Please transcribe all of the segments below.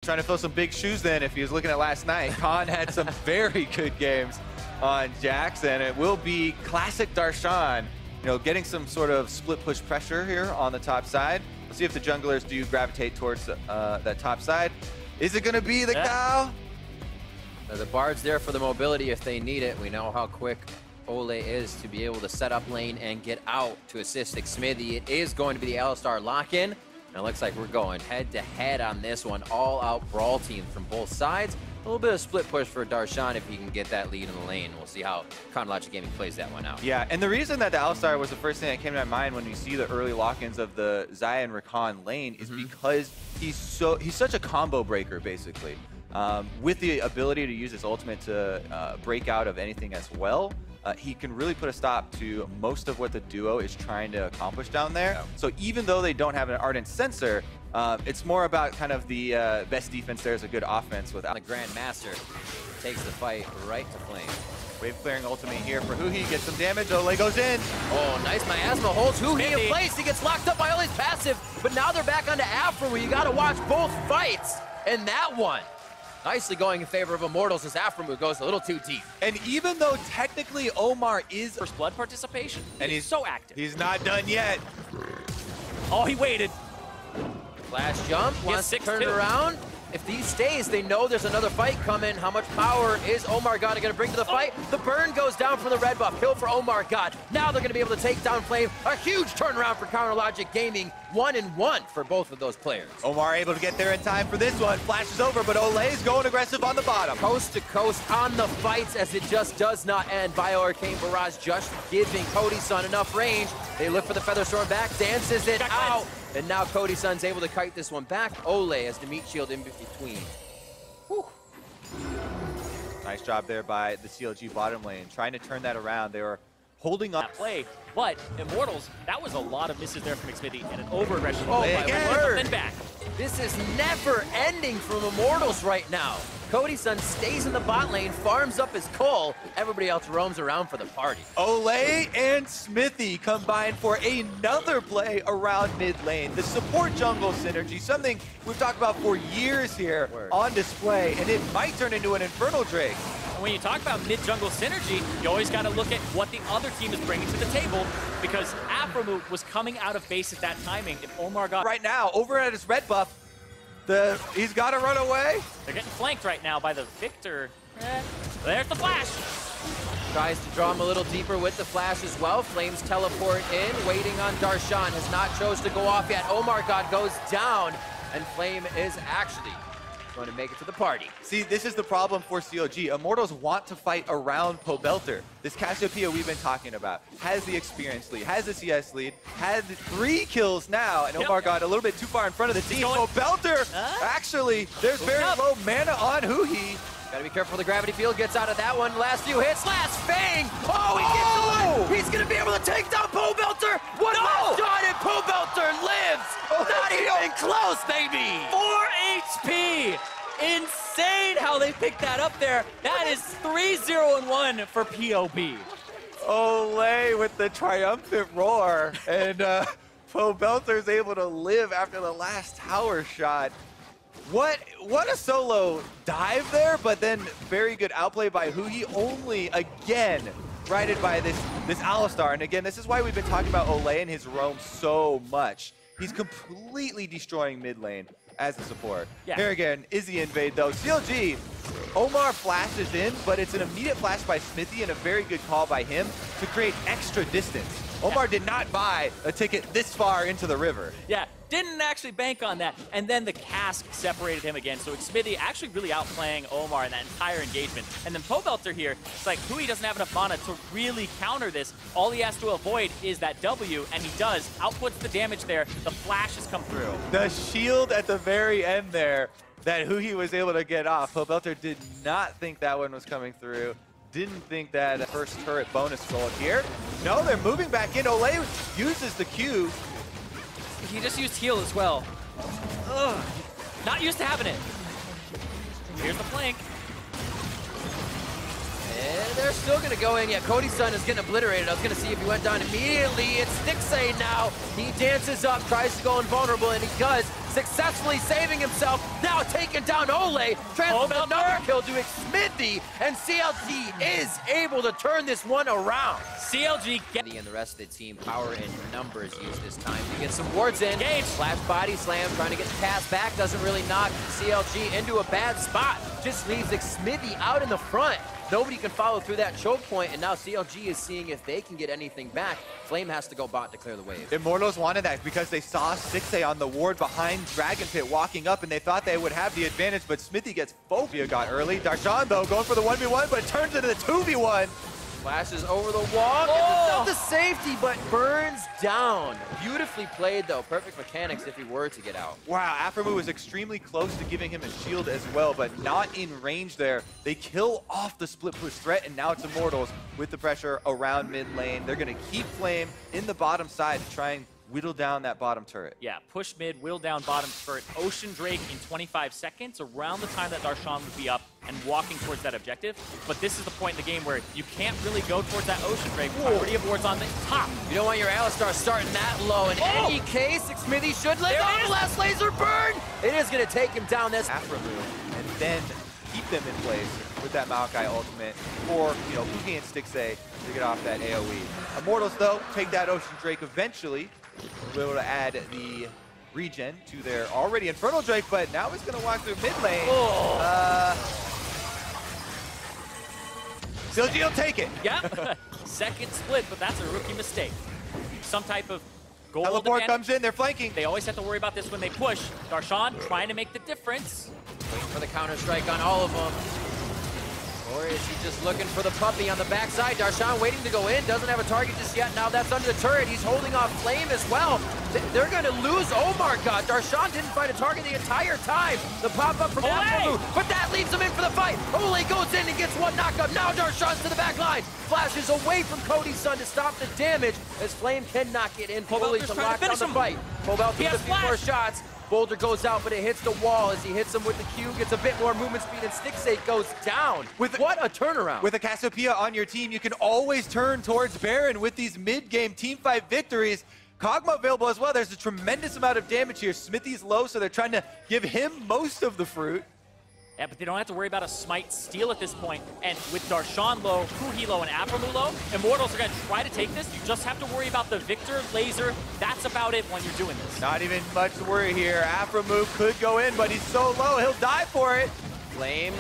Trying to fill some big shoes then if he was looking at last night. Khan had some very good games on Jax, and it will be classic Darshan, you know, getting some sort of split push pressure here on the top side. Let's see if the junglers do gravitate towards that top side. Is it going to be the cow? The Bard's there for the mobility if they need it. We know how quick Olleh is to be able to set up lane and get out to assist Smithy. It is going to be the Alistar lock-in. And it looks like we're going head-to-head on this one. All-out brawl team from both sides. A little bit of split push for Darshan if he can get that lead in the lane. We'll see how Chronologic Gaming plays that one out. Yeah, and the reason that the Alistar was the first thing that came to my mind when you see the early lock-ins of the Xayah and Rakan lane is because he's such a combo breaker, basically. With the ability to use his ultimate to break out of anything as well. He can really put a stop to most of what the duo is trying to accomplish down there. Yeah. So even though they don't have an Ardent Sensor, it's more about kind of the best defense there is a good offense without. The Grand Master takes the fight right to Flame. Wave clearing ultimate here for Huhi, gets some damage, Olleh goes in. Oh, nice miasma holds Huhi in place. He gets locked up by Olleh's passive, but now they're back onto Afro where you gotta watch both fights. And that one, nicely going in favor of Immortals as Aframu goes a little too deep. And even though technically Omar is first blood participation, and he's so active. He's not done yet. Oh, he waited. Flash jump, wants to turn it around. If these stays, they know there's another fight coming. How much power is Omar God going to bring to the fight? The burn goes down for the red buff. Kill for Omar God. Now they're going to be able to take down Flame. A huge turnaround for Chronologic Gaming. 1-1 for both of those players. Omar able to get there in time for this one. Flash is over, but Olleh is going aggressive on the bottom. Coast to coast on the fights as it just does not end. Bio Arcane Barrage just giving Cody Sun enough range. They look for the Feather Storm back. Dances it out. And now Cody Sun's able to kite this one back. Olleh has the meat shield in between. Whew. Nice job there by the CLG bottom lane, trying to turn that around. They were holding up. Play, but Immortals, that was a lot of misses there from Smithy and an over-aggression. Oh my word. Back. This is never ending from Immortals right now. Cody Sun stays in the bot lane, farms up his coal. Everybody else roams around for the party. Olleh and Smithy combined for another play around mid lane. The support jungle synergy, something we've talked about for years here on display, and it might turn into an Infernal Drake. When you talk about mid-jungle synergy, you always got to look at what the other team is bringing to the table, because Aframu was coming out of base at that timing. If Omar got right now, over at his red buff, he's got to run away. They're getting flanked right now by the Victor. There's the flash. Tries to draw him a little deeper with the flash as well. Flames teleport in, waiting on Darshan. Has not chose to go off yet. Omar God goes down, and Flame is actually going to make it to the party. See, this is the problem for CLG. Immortals want to fight around Pobelter. This Cassiopeia we've been talking about has the experience lead, has the CS lead, had 3 kills now, and Omar got a little bit too far in front of the team. Pobelter, actually, there's very low mana on Huhi. Gotta be careful, the gravity field gets out of that one. Last few hits, last Fang! Oh, he gets away! He's gonna be able to take down Pobelter! One last shot and Pobelter lives! Not even close, baby! 4 HP! Insane how they picked that up there. That is 3-0-1 for POB. Olleh with the triumphant roar, and Pobelter's able to live after the last tower shot. What a solo dive there, but then very good outplay by Huhi, only again righted by this Alistar. And again, this is why we've been talking about Olleh and his roam so much. He's completely destroying mid lane as a support. Yeah. Here again, Izzy invade though. CLG, Omar flashes in, but it's an immediate flash by Smithy and a very good call by him to create extra distance. Omar did not buy a ticket this far into the river. Yeah, didn't actually bank on that. And then the cask separated him again. So Smithy actually really outplaying Omar in that entire engagement. And then Pobelter here, it's like Huhi doesn't have enough mana to really counter this. All he has to avoid is that W, and he does. Outputs the damage there. The flashes come through. The shield at the very end there that Huhi was able to get off. Pobelter did not think that one was coming through. Didn't think that first turret bonus goal here. No, they're moving back in. Olleh uses the Q. He just used heal as well. Ugh. Not used to having it. Here's the flank. And they're still going to go in. Yeah, Cody's son is getting obliterated. I was going to see if he went down immediately. It's Stixay now. He dances up, tries to go invulnerable, and he does, successfully saving himself. Now taking down Olleh, transfers another kill to Smithy, and CLG is able to turn this one around. CLG And the rest of the team, power and numbers used this time to get some wards in. Engage. Flash body slam, trying to get the cast back, doesn't really knock CLG into a bad spot. Just leaves Smithy out in the front. Nobody can follow through that choke point, and now CLG is seeing if they can get anything back. Flame has to go bot to clear the wave. Immortals wanted that because they saw Stixay on the ward behind Dragon Pit walking up, and they thought they would have the advantage, but Smithy gets Phobia got early. Darshan, though, going for the 1v1, but it turns into the 2v1. Flashes over the wall, gets himself to safety, but burns down. Beautifully played, though. Perfect mechanics if he were to get out. Wow, Aphromoo was extremely close to giving him a shield as well, but not in range there. They kill off the split push threat, and now it's Immortals with the pressure around mid lane. They're going to keep Flame in the bottom side to try and whittle down that bottom turret. Yeah, push mid, whittle down bottom turret. Ocean Drake in 25 seconds, around the time that Darshan would be up and walking towards that objective. But this is the point in the game where you can't really go towards that Ocean Drake. Priority of wards on the top. You don't want your Alistar starting that low. In any case, Smithy should live. Oh, last laser burn! It is going to take him down. This Aphromoo, and then keep them in place with that Maokai ultimate for, you know, Ugi and Stixay to get off that AoE. Immortals, though, take that Ocean Drake eventually. We'll be able to add the regen to their already Infernal Drake, but now he's going to walk through mid lane. CLG will take it. Yeah, second split, but that's a rookie mistake. Some type of gold Teleport advantage. comes in, they're flanking. They always have to worry about this when they push. Darshan trying to make the difference. waiting for the counter-strike on all of them. Or is he just looking for the puppy on the backside? Darshan waiting to go in, doesn't have a target just yet. Now that's under the turret. He's holding off Flame as well. They're going to lose Omar God. Darshan didn't find a target the entire time. The pop-up from Aphromoo, but that leaves him in for the fight. Olleh goes in and gets one knockup. Now Darshan's to the back line. Flashes away from Cody's son to stop the damage as Flame cannot get in fully to lock down the fight. Pobelter with a few more shots. Boulder goes out, but it hits the wall as he hits him with the Q, gets a bit more movement speed, and Stixay goes down. What a turnaround. With a Cassiopeia on your team, you can always turn towards Baron with these mid-game teamfight victories. Kog'Maw available as well. There's a tremendous amount of damage here. Smithy's low, so they're trying to give him most of the fruit. Yeah, but they don't have to worry about a smite steal at this point. And with Darshan low, Kuhi low, and Aphromoo low, Immortals are going to try to take this. You just have to worry about the Victor, laser. That's about it when you're doing this. Not even much to worry here. Aphromoo could go in, but he's so low, he'll die for it. Flame,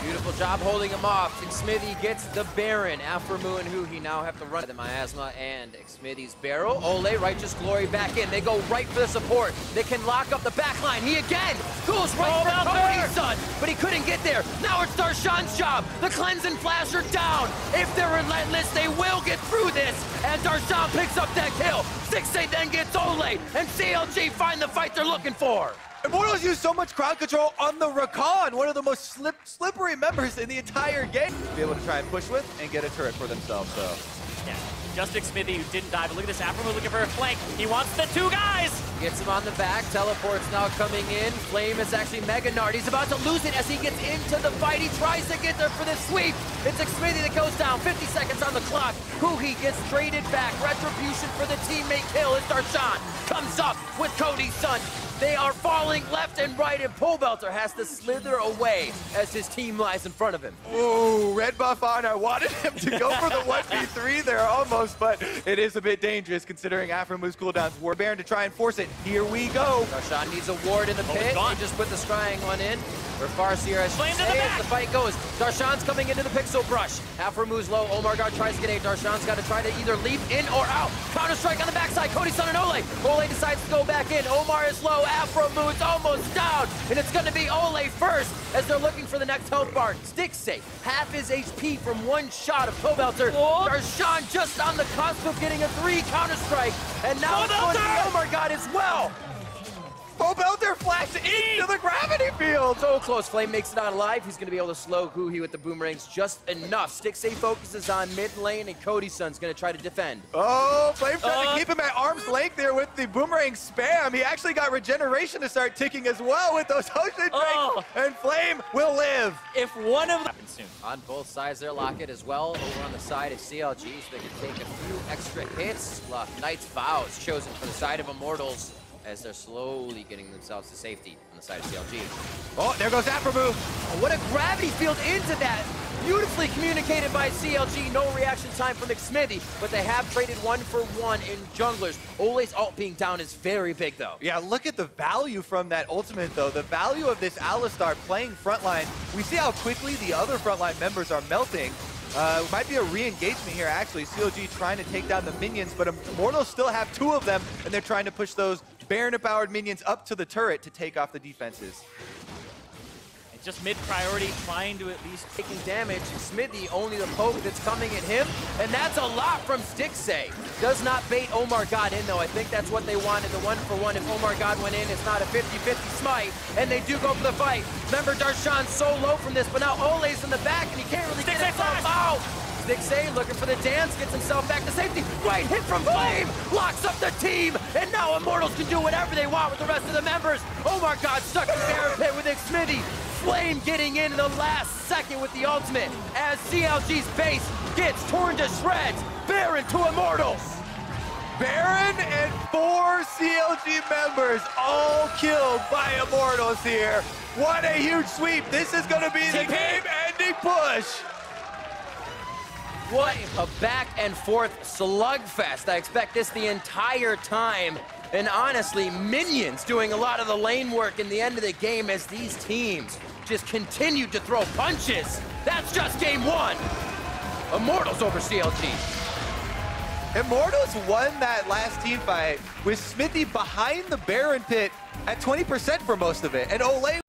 beautiful job holding him off. And Smithy gets the Baron. Aphromoo and Huhi now have to run the miasma and Smithy's barrel. Olleh, Righteous Glory back in. They go right for the support. They can lock up the back line. He again goes right for Cody's son, but he couldn't get there. Now it's Darshan's job. The cleanse and flash are down. If they're relentless, they will get through this. And Darshan picks up that kill. Stixay then gets Olleh, and CLG find the fight they're looking for. Immortals use so much crowd control on the Rakan, one of the most slippery members in the entire game. Be able to try and push with and get a turret for themselves, so. Yeah, Justic Smithy who didn't die, but look at this, Aphromoo looking for a flank. He wants the two guys! Gets him on the back, teleport's now coming in. Flame is actually Mega Nard. He's about to lose it as he gets into the fight. He tries to get there for the sweep. It's Smithy that goes down, 50 seconds on the clock. Huhi gets traded back. Retribution for the teammate kill as Darshan comes up with Cody's son. They are falling left and right, and Pobelter has to slither away as his team lies in front of him. Ooh, red buff on. I wanted him to go for the 1v3 there almost, but it is a bit dangerous considering Aphromu's cooldowns. War Baron to try and force it. Here we go. Darshan needs a ward in the pit. He just put the scrying one in. For Farseer, I should say, as the fight goes. Darshan's coming into the pixel brush. Aphromu's low. Omar God tries to get A. Darshan's got to try to either leap in or out. Counter-strike on the backside. Cody's son and Olleh. Olleh decides to go back in. Omar is low. Aphromu's almost down. And it's going to be Olleh first as they're looking for the next health bar. Stixay, half his HP from one shot of Pobelter. Darshan just on the cusp of getting a 3 counter-strike. And now it's going to be Omar God as well. Pobelter flashed into the gravity field. So close. Flame makes it out alive. He's going to be able to slow Huhi with the boomerangs just enough. Stixxay focuses on mid lane, and Cody's son's going to try to defend. Oh, Flame trying to keep him at arm's length there with the boomerang spam. He actually got regeneration to start ticking as well with those ocean drinks, and Flame will live. If one of them happens soon. On both sides there, Locket as well. Over on the side of CLG, so they can take a few extra hits. Knight's Vows chosen for the side of Immortals as they're slowly getting themselves to safety on the side of CLG. Oh, there goes Afrobu. Oh, what a gravity field into that. Beautifully communicated by CLG. No reaction time from Xmithie, but they have traded 1-for-1 in junglers. Oleh's ult being down is very big, though. Yeah, look at the value from that ultimate, though. The value of this Alistar playing frontline. We see how quickly the other frontline members are melting. Might be a re-engagement here, actually. CLG trying to take down the minions, but Immortals still have 2 of them, and they're trying to push those Baron-empowered minions up to the turret to take off the defenses. And just mid-priority, trying to at least taking damage. Xmithie only the poke that's coming at him, and that's a lot from Stixxay. Does not bait Omar God in, though. I think that's what they wanted, the 1-for-1. If Omar God went in, it's not a 50-50 smite, and they do go for the fight. Remember, Darshan's so low from this, but now Oleh's in the back, and he can't really get himself out. Stixxay looking for the dance, gets himself back to safety. Great hit from Flame, locks up the team, and now Immortals can do whatever they want with the rest of the members. Omar God stuck in Baron Pit with Xmithie. Flame getting in the last second with the ultimate as CLG's base gets torn to shreds. Baron to Immortals. Baron and 4 CLG members all killed by Immortals here. What a huge sweep. This is going to be the game-ending push. What a back and forth slugfest. I expect this the entire time. And honestly, minions doing a lot of the lane work in the end of the game as these teams just continue to throw punches. That's just game 1. Immortals over CLG. Immortals won that last team fight with Xmithie behind the Baron pit at 20% for most of it. And Olleh